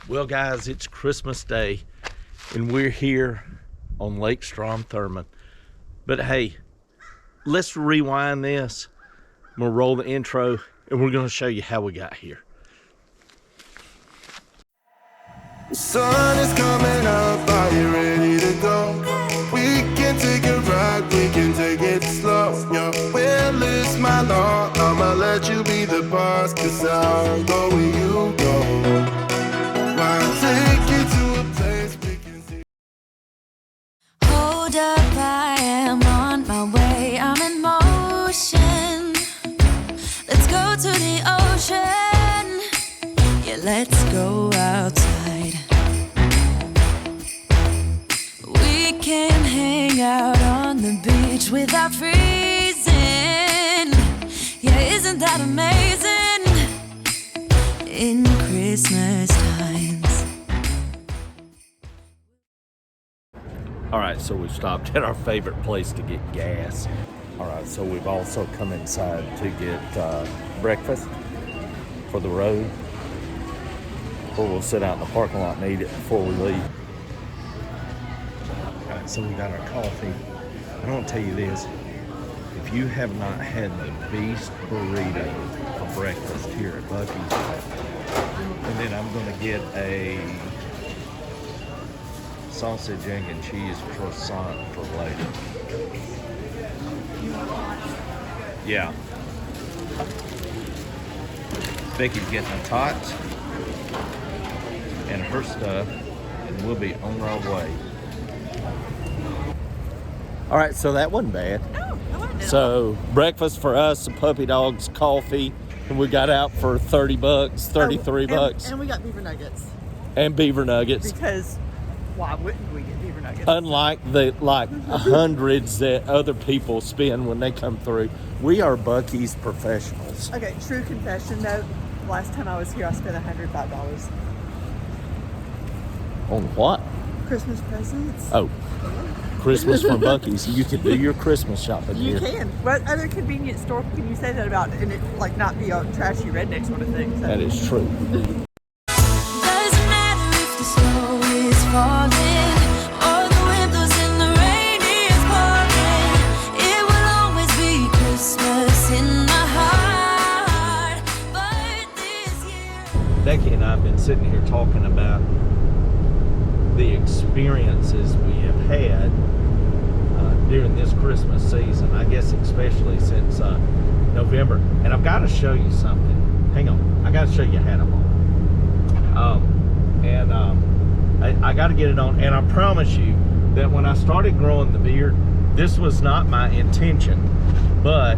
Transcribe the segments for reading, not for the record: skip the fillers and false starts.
Well, guys, it's Christmas Day, and we're here on Lake Strom-Thurmond. But hey, let's rewind this. I'm gonna roll the intro, and we're gonna show you how we got here. The sun is coming up, are you ready to go? We can take a ride, we can take it slow. Your will is my law, I'ma let you be the boss, 'cause I'll go where you go. I'll take you to a place we can see. Hold up, I am on my way, I'm in motion. Let's go to the ocean, yeah, let's go outside. We can hang out on the beach without freezing. Yeah, isn't that amazing? In Christmas times. All right, so we've stopped at our favorite place to get gas. All right, so we've also come inside to get breakfast for the road. Or we'll sit out in the parking lot and eat it before we leave. All right, so we got our coffee. I want to tell you this. If you have not had the Beast Burrito for breakfast here at Bucky's, and then I'm going to get a sausage, egg, and cheese croissant for later. Yeah. Becky's getting the tots and her stuff, and we'll be on our way. All right, so that wasn't bad. No, that wasn't bad. So breakfast for us, some puppy dogs, coffee, and we got out for $30, $33. And we got beaver nuggets. And beaver nuggets. Because why wouldn't we get beaver nuggets? Unlike the hundreds that other people spend when they come through, we are Bucky's professionals. Okay, true confession though, last time I was here I spent $105. On what? Christmas presents. Oh, Christmas from Bucky's. You can do your Christmas shopping You here. can. What other convenience store can you say that about and it like not be a trashy redneck sort of thing? So. That is true. Doesn't matter if the snow is falling or the wind blows and the rain is pouring. It will always be Christmas in my heart. But this year, Becky and I have been sitting here talking about the experiences we have had during this Christmas season, I guess especially since November. And I've got to show you something. Hang on. I got to show you a hat I'm on. I got to get it on. And I promise you that when I started growing the beard, this was not my intention. But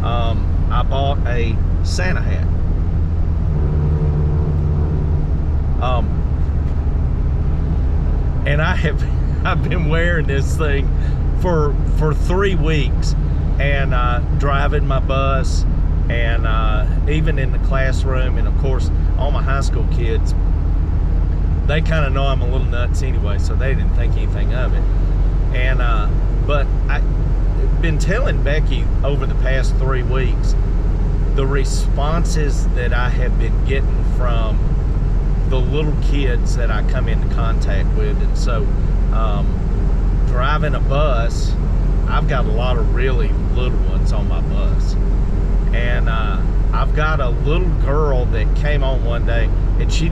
I bought a Santa hat. And I've been wearing this thing for 3 weeks, and driving my bus, and even in the classroom, and of course all my high school kids, they kind of know I'm a little nuts anyway, so they didn't think anything of it. And but I've been telling Becky over the past 3 weeks the responses that I have been getting from the little kids that I come into contact with. And so driving a bus, I've got a lot of really little ones on my bus, and I've got a little girl that came on one day, and she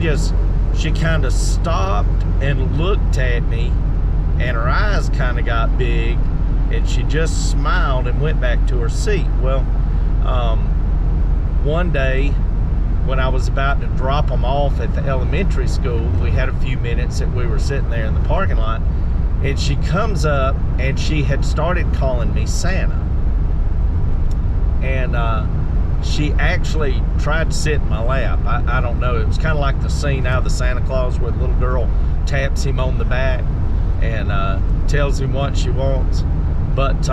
kind of stopped and looked at me, and her eyes kind of got big, and she just smiled and went back to her seat. Well, one day when I was about to drop them off at the elementary school, we had a few minutes that we were sitting there in the parking lot, and she comes up and she had started calling me Santa. And she actually tried to sit in my lap. I don't know, it was kind of like the scene out of the Santa Claus where the little girl taps him on the back and tells him what she wants. But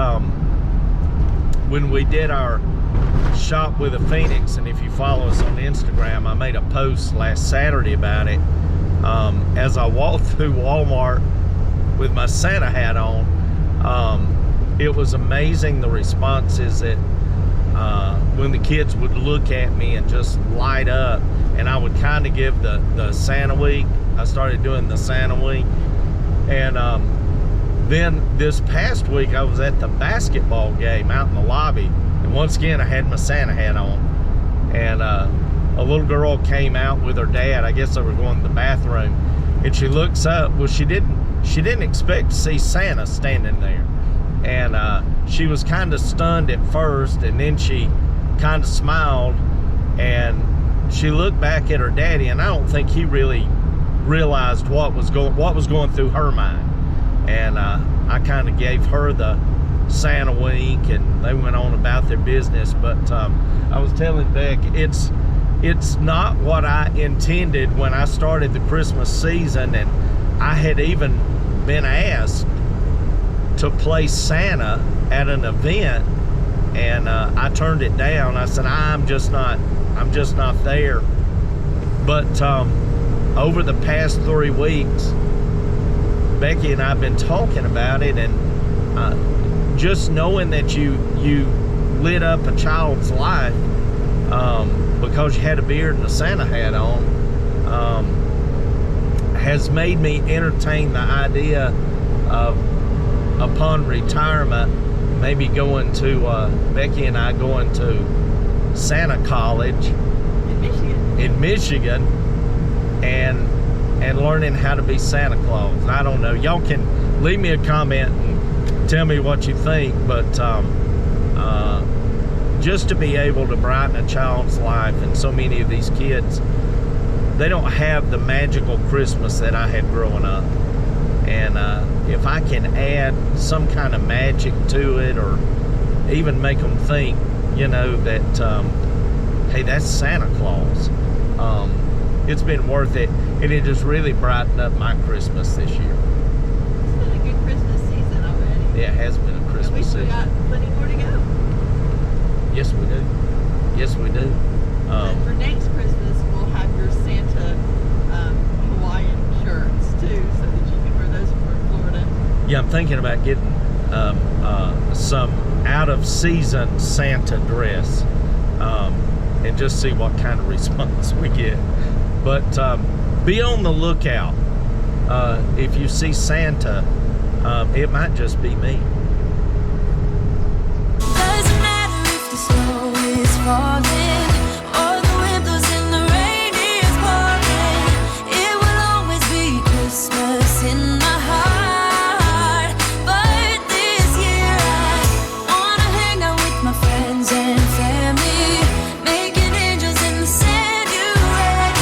when we did our shop with a Phoenix, and if you follow us on Instagram, I made a post last Saturday about it. As I walked through Walmart with my Santa hat on, it was amazing the responses that when the kids would look at me and just light up and I would kind of give the Santa week. I started doing the Santa week. And then this past week, I was at the basketball game out in the lobby. And once again, I had my Santa hat on. And a little girl came out with her dad. I guess they were going to the bathroom. And she looks up. Well, she didn't expect to see Santa standing there. And she was kind of stunned at first. And then she kind of smiled. And she looked back at her daddy. And I don't think he really realized what was going through her mind. And I kind of gave her the Santa wink, and they went on about their business. But I was telling Beck, it's not what I intended when I started the Christmas season, and I had even been asked to play Santa at an event, and I turned it down. I said, I'm just not there. But over the past 3 weeks, Becky and I have been talking about it, and just knowing that you lit up a child's life because you had a beard and a Santa hat on has made me entertain the idea of, upon retirement, maybe going to Becky and I going to Santa College in Michigan and learning how to be Santa Claus. I don't know. Y'all can leave me a comment and tell me what you think, but just to be able to brighten a child's life, and so many of these kids, they don't have the magical Christmas that I had growing up. And if I can add some kind of magic to it, or even make them think, that, hey, that's Santa Claus. It's been worth it, and it has really brightened up my Christmas this year. It's been a good Christmas season already. Yeah, it has been a Christmas season. We got plenty more to go. Yes, we do. Yes, we do. And for next Christmas, we'll have your Santa Hawaiian shirts too, so that you can wear those for Florida. Yeah, I'm thinking about getting some out-of-season Santa dress, and just see what kind of response we get. But be on the lookout. If you see Santa, it might just be me. Doesn't matter if the snow is falling or the wind blows and the rain is pouring. It will always be Christmas in my heart. But this year I wanna hang out with my friends and family, making angels in the Sanctuary.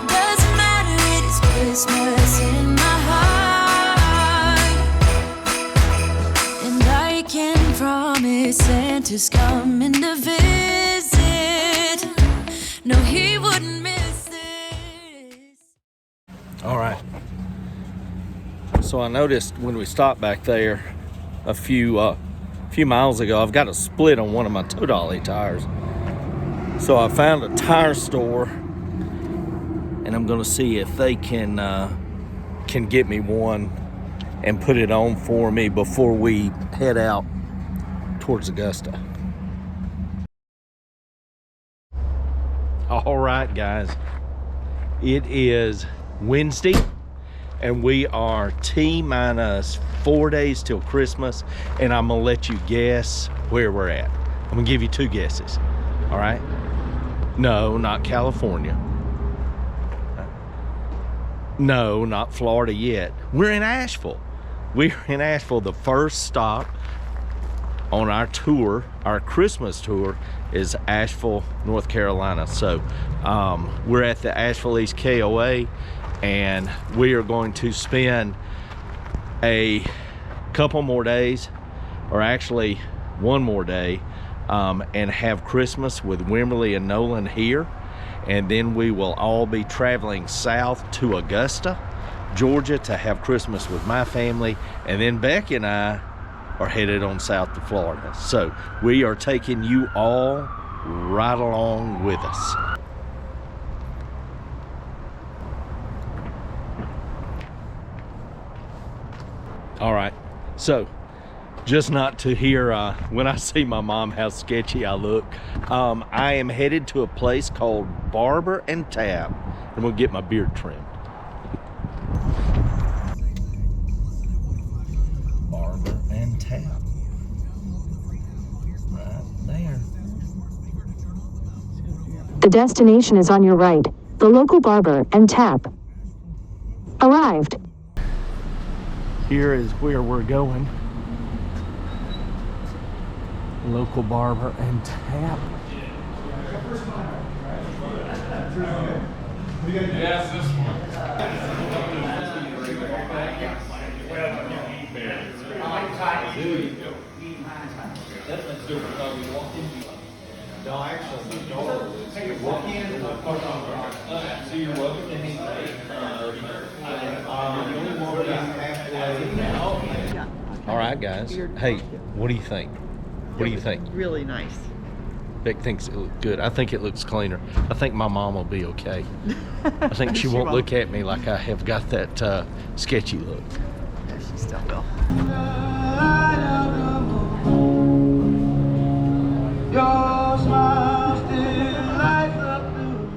Doesn't matter, it is Christmas in my heart. And I can promise Santa's coming to visit. No, he wouldn't miss this. All right. So I noticed when we stopped back there a few miles ago, I've got a split on one of my tow dolly tires. So I found a tire store, and I'm gonna see if they can get me one and put it on for me before we head out towards Augusta. All right, guys, it is Wednesday, and we are T-minus 4 days till Christmas, and I'm gonna let you guess where we're at. I'm gonna give you 2 guesses. All right? No, not California. No, not Florida yet. We're in Asheville. We're in Asheville. The first stop on our tour, our Christmas tour, is Asheville, North Carolina. So we're at the Asheville East KOA, and we are going to spend a couple more days, or actually one more day, and have Christmas with Wimberly and Nolan here. And then we will all be traveling south to Augusta, Georgia, to have Christmas with my family. And then Becky and I are headed on south to Florida. So we are taking you all right along with us. All right, so just not to hear when I see my mom how sketchy I look. I am headed to a place called Barber and Tap, and we'll get my beard trimmed. Barber and Tap, right there. The destination is on your right. The local barber and tap. Arrived. Here is where we're going. Local barber and tap. Yes, this one. No, actually, the door is walk in. So you're welcome to hang All right, guys. Hey, what do you think? What do you think? Really nice. Beck thinks it looks good. I think it looks cleaner. I think my mom will be okay. I think she won't look at me like I have got that sketchy look. Yeah, she still will. Your smile still lights up blue.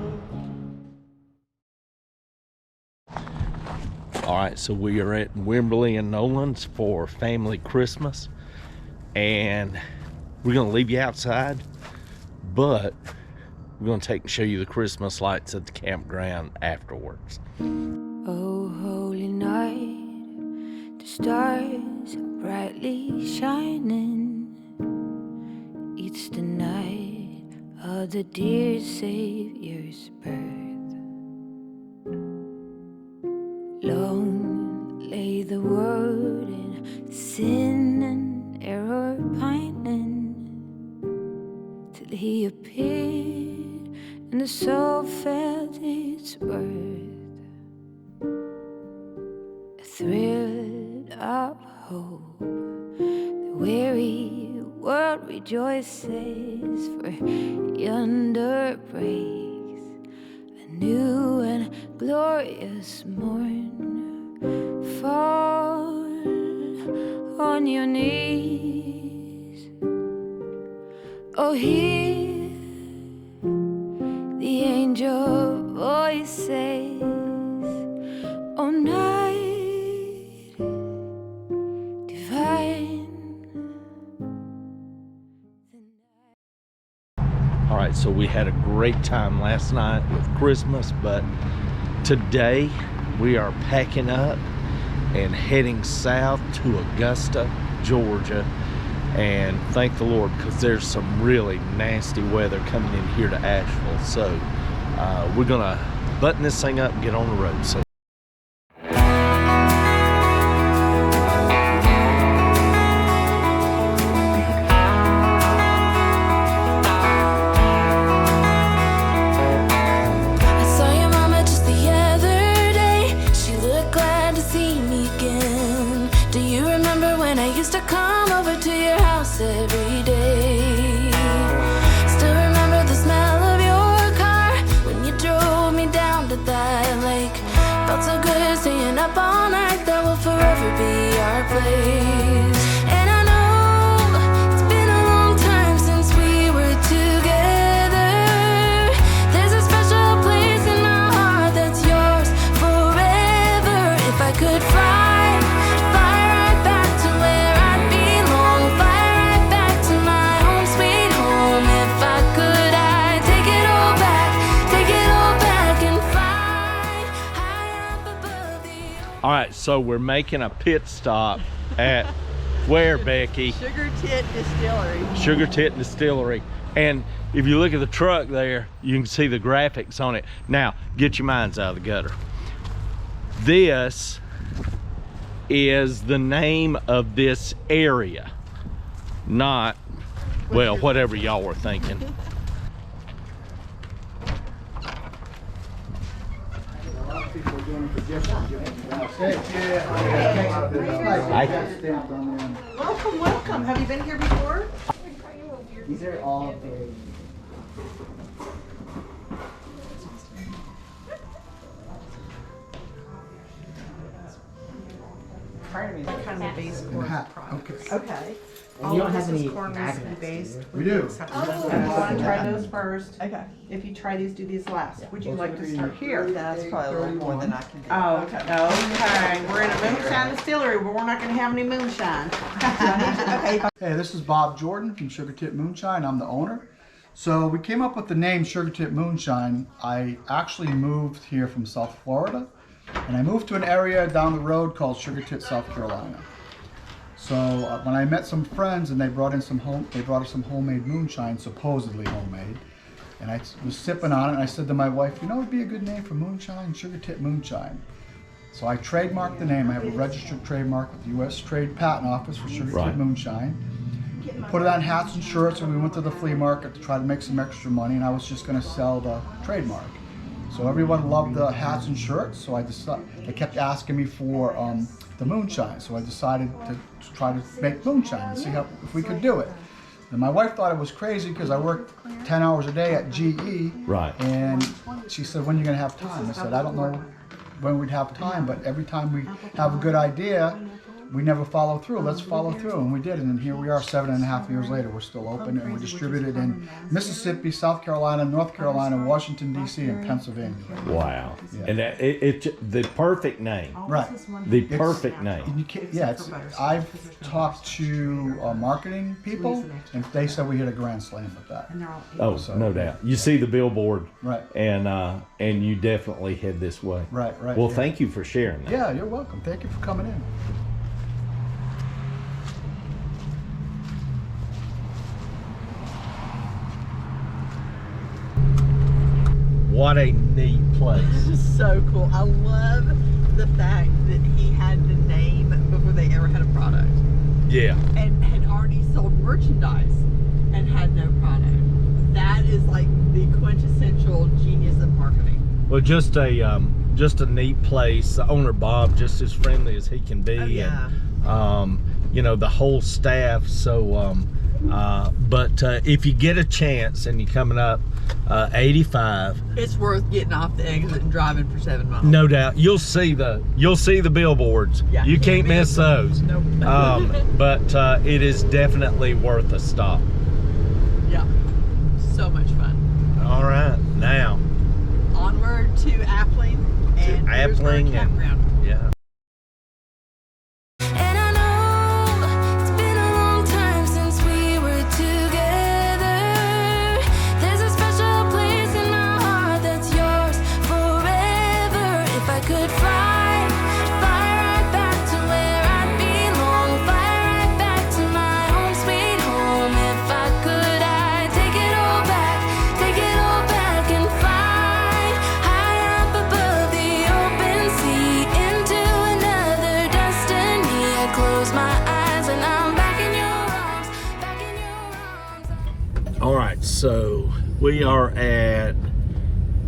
All right, so we are at Wimberley and Nolan's for family Christmas, and we're gonna leave you outside, but we're gonna take and show you the Christmas lights at the campground afterwards. Oh, holy night, the stars are brightly shining. It's the night of the dear Savior's birth. Long lay the world in sin and error pining, till he appeared and the soul felt its worth. A thrill of hope, the weary world rejoices, for yonder breaks a new and glorious morn. Fall on your knees, oh, hear the angel voice says, oh, night divine. All right, so we had a great time last night with Christmas, but today we are packing up and heading south to Augusta, Georgia. And thank the Lord, because there's some really nasty weather coming in here to Asheville. So we're gonna button this thing up and get on the road. So I saw your mama just the other day. She looked glad to see me again. Do you remember when I used to come over to your house every day? Still remember the smell of your car when you drove me down to that lake. Felt so good staying up all night. That will forever be our place. And I know it's been a long time since we were together. There's a special place in my heart that's yours forever. If I could fly right back to where I belong, fly right back to my home, sweet home. If I could, I'd take it all back and fly high up above the. all right, so we're making a pit stop at where, Becky? Sugar Tit Distillery. Sugar Tit Distillery. And if you look at the truck there, you can see the graphics on it. Now, get your minds out of the gutter. This is the name of this area, not, well, whatever y'all were thinking. Welcome, welcome. Have you been here before? These are all very. What kind of base corn products? Okay. You don't have any corn recipe base. We do. I want to try those first. Okay. If you try these, do these last. Would you like to start here? That's probably a little more than I can do. Oh, okay. We're in a moonshine distillery, but we're not going to have any moonshine. Okay. Hey, this is Bob Jordan from Sugar Tit Moonshine. I'm the owner. So we came up with the name Sugar Tit Moonshine. I actually moved here from South Florida, and I moved to an area down the road called Sugar Tit, South Carolina. So when I met some friends and they brought us some homemade moonshine, supposedly homemade, and I was sipping on it, and I said to my wife, you know, it'd be a good name for moonshine, Sugar Tit Moonshine. So I trademarked the name. I have a registered trademark with the U.S. Trade Patent Office for Sugar Tit Moonshine. Put it on hats and shirts, and we went to the flea market to try to make some extra money, and I was just going to sell the trademark. So everyone loved the hats and shirts, so they kept asking me for the moonshine. So I decided to try to make moonshine and see if we could do it. And my wife thought it was crazy because I worked 10 hours a day at GE. Right. And she said, when are you going to have time? I said, I don't know when we'd have time, but every time we have a good idea, we never follow through. Let's follow through, and we did, and here we are 7.5 years later. We're still open, and we're distributed in Mississippi, South Carolina, North Carolina, Washington, D.C., and Pennsylvania. Wow. Yeah. And it's the perfect name. Right. The perfect name. And you can't, yeah, I've talked to marketing people, and they said we hit a grand slam with that. Oh, no doubt. You see the billboard, Right. And you definitely head this way. Right. Well, yeah. thank you for sharing that. Yeah, you're welcome. Thank you for coming in. What a neat place. This is so cool. I love the fact that he had the name before they ever had a product. Yeah. And had already sold merchandise and had no product. That is like the quintessential genius of marketing. Well, just a neat place. The owner Bob, just as friendly as he can be. Oh, yeah. And you know, the whole staff. So but if you get a chance and you're coming up 85, It's worth getting off the exit and driving for 7 miles. no doubt you'll see the billboards. Yeah, You can't miss those. Nope. But it is definitely worth a stop. Yeah. So much fun. All right, now Onward to Appling and Petersburg Appling and Campground. yeah. And I know it's been a long time since we were together. There's a special place in my heart that's yours forever. If I could fly right back to where I belong, fly right back to my home sweet home. If I could, I'd take it all back and fly high up above the open sea into another destiny. I close my eyes and I'm back in your arms, All right, so we are at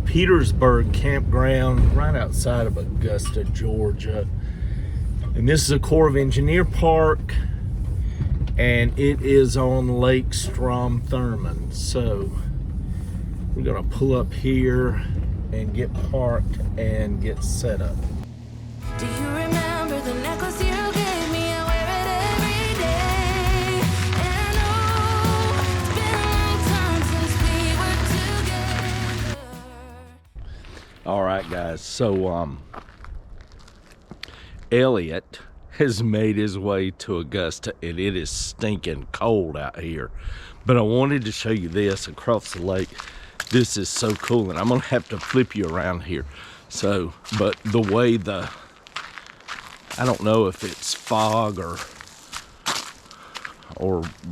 Petersburg Campground right outside of Augusta, Georgia. And this is a Corps of Engineer park, and it is on Lake Strom Thurmond. So we're gonna pull up here and get parked and get set up. Do you remember the necklace you gave me? I wear it every day. And oh, it's been a long time since we were together. All right, guys. So, Elliot has made his way to Augusta, and it is stinking cold out here. But I wanted to show you this across the lake. This is so cool, and I'm gonna have to flip you around here. So, but the way I don't know if it's fog or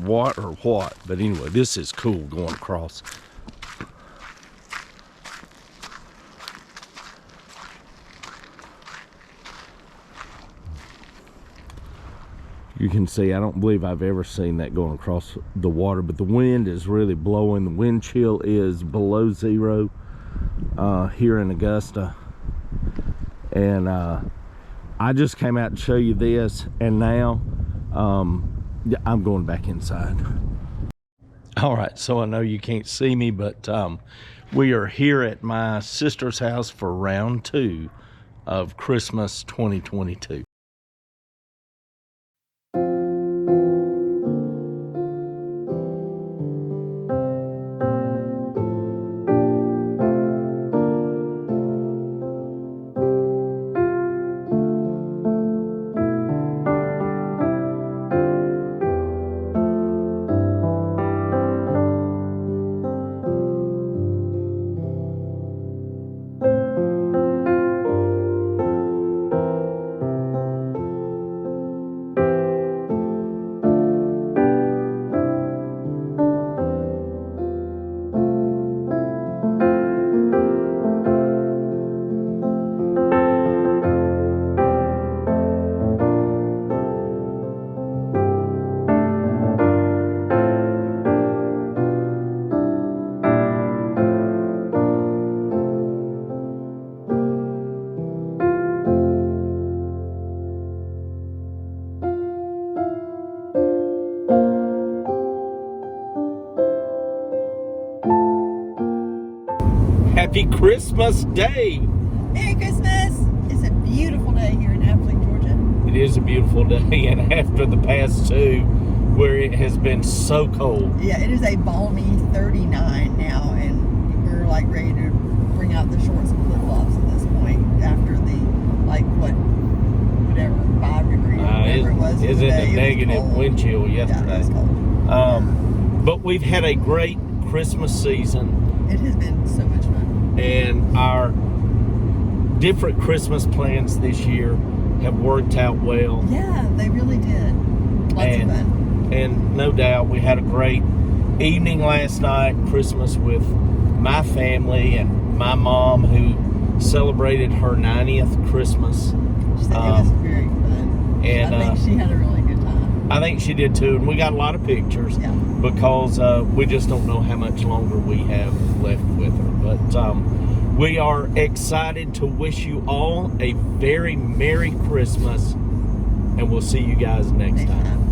what, but anyway, this is cool going across. You can see, I don't believe I've ever seen that going across the water, but the wind is really blowing. The wind chill is below zero here in Augusta. And I just came out to show you this, and now I'm going back inside. All right, so I know you can't see me, but we are here at my sister's house for round 2 of Christmas 2022. Happy Christmas Day. Merry Christmas! It's a beautiful day here in Abilene, Georgia. It is a beautiful day, and after the past two, where it has been so cold. Yeah, it is a balmy 39 now, and we're like ready to bring out the shorts and flip-flops at this point after the, like, whatever, 5 degrees, whatever it was. Is it today. a negative wind chill yesterday? Yeah, it was cold. But we've had a great Christmas season, It has been so much fun. and our different Christmas plans this year have worked out well. Yeah, they really did. Lots of fun. And no doubt we had a great evening last night, Christmas with my family and my mom, who celebrated her 90th Christmas. She said it was very fun. and, I think she had a really good time. I think she did too, and we got a lot of pictures Yeah. because we just don't know how much longer we have left with her. But we are excited to wish you all a very Merry Christmas, and we'll see you guys next time.